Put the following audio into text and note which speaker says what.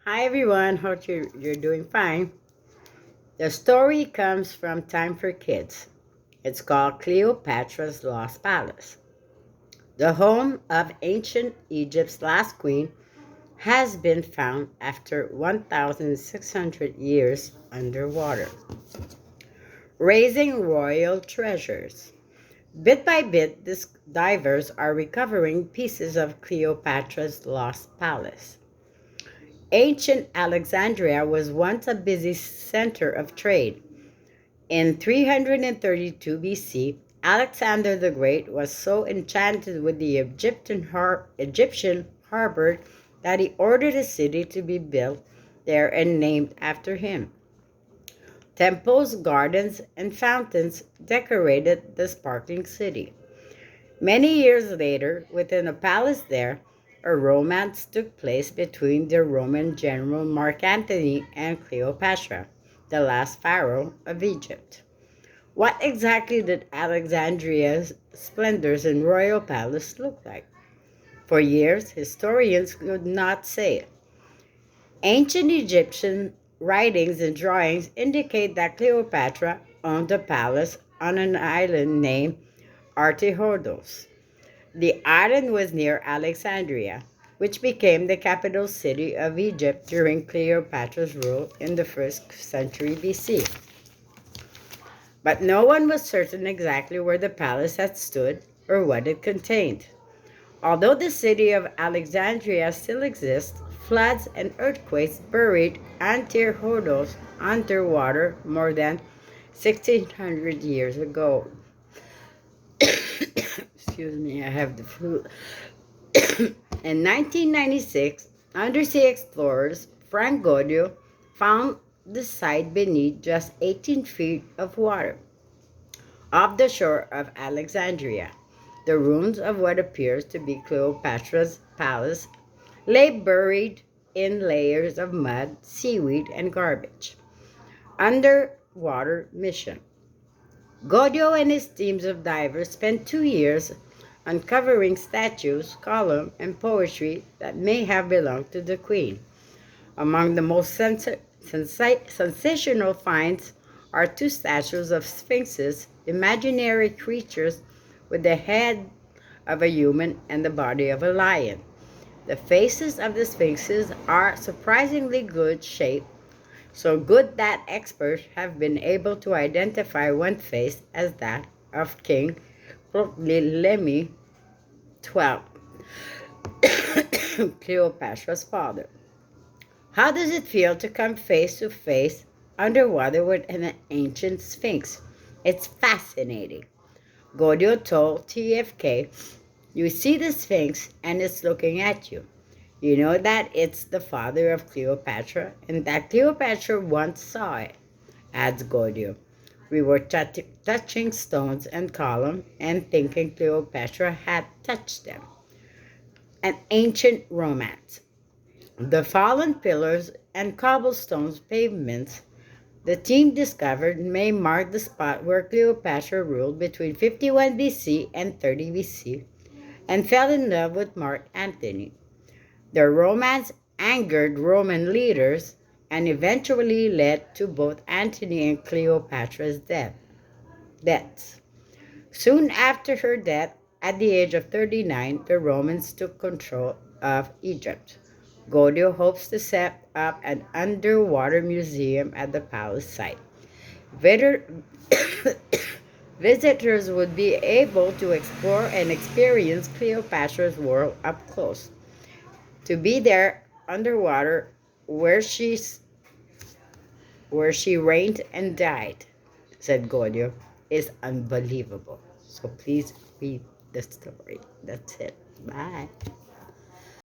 Speaker 1: Hi everyone, hope you're doing fine. The story comes from Time for Kids. It's called Cleopatra's Lost Palace. The home of ancient Egypt's last queen has been found after 1,600 years underwater, raising royal treasures. Bit by bit, these divers are recovering pieces of Cleopatra's lost palace. Ancient Alexandria was once a busy center of trade. In 332 BC, Alexander the Great was so enchanted with the Egyptian harbor that he ordered a city to be built there and named after him. Temples, gardens, and fountains decorated the sparkling city. Many years later, within a palace there, a romance took place between the Roman general Mark Antony and Cleopatra, the last pharaoh of Egypt. What exactly did Alexandria's splendors and royal palace look like? For years, historians could not say. Ancient Egyptian writings and drawings indicate that Cleopatra owned a palace on an island named Artihodos. The island was near Alexandria, which became the capital city of Egypt during Cleopatra's rule in the 1st century BC. But no one was certain exactly where the palace had stood or what it contained. Although the city of Alexandria still exists, floods and earthquakes buried Antirrhodos underwater more than 1600 years ago. Excuse me, I have the flu. In 1996, undersea explorers Frank Godio found the site beneath just 18 feet of water. Off the shore of Alexandria, the ruins of what appears to be Cleopatra's palace lay buried in layers of mud, seaweed, and garbage. Underwater mission. Godio and his teams of divers spent 2 years uncovering statues, columns, and poetry that may have belonged to the queen. Among the most sensational finds are two statues of sphinxes, imaginary creatures with the head of a human and the body of a lion. The faces of the sphinxes are surprisingly good shape, so good that experts have been able to identify one face as that of King Ptolemy XII, Cleopatra's father. How does it feel to come face to face underwater with an ancient sphinx? It's fascinating. Godio told TFK, "You see the sphinx and it's looking at you. You know that it's the father of Cleopatra and that Cleopatra once saw it," adds Godio. "We were touching stones and columns and thinking Cleopatra had touched them." An ancient romance. The fallen pillars and cobblestone pavements the team discovered may mark the spot where Cleopatra ruled between 51 BC and 30 BC and fell in love with Mark Antony. Their romance angered Roman leaders and eventually led to both Antony and Cleopatra's deaths. Soon after her death, at the age of 39, the Romans took control of Egypt. Godio hopes to set up an underwater museum at the palace site. Visitors would be able to explore and experience Cleopatra's world up close. To be there underwater where she reigned and died, said Godio, is unbelievable. So please read the story. That's it. Bye.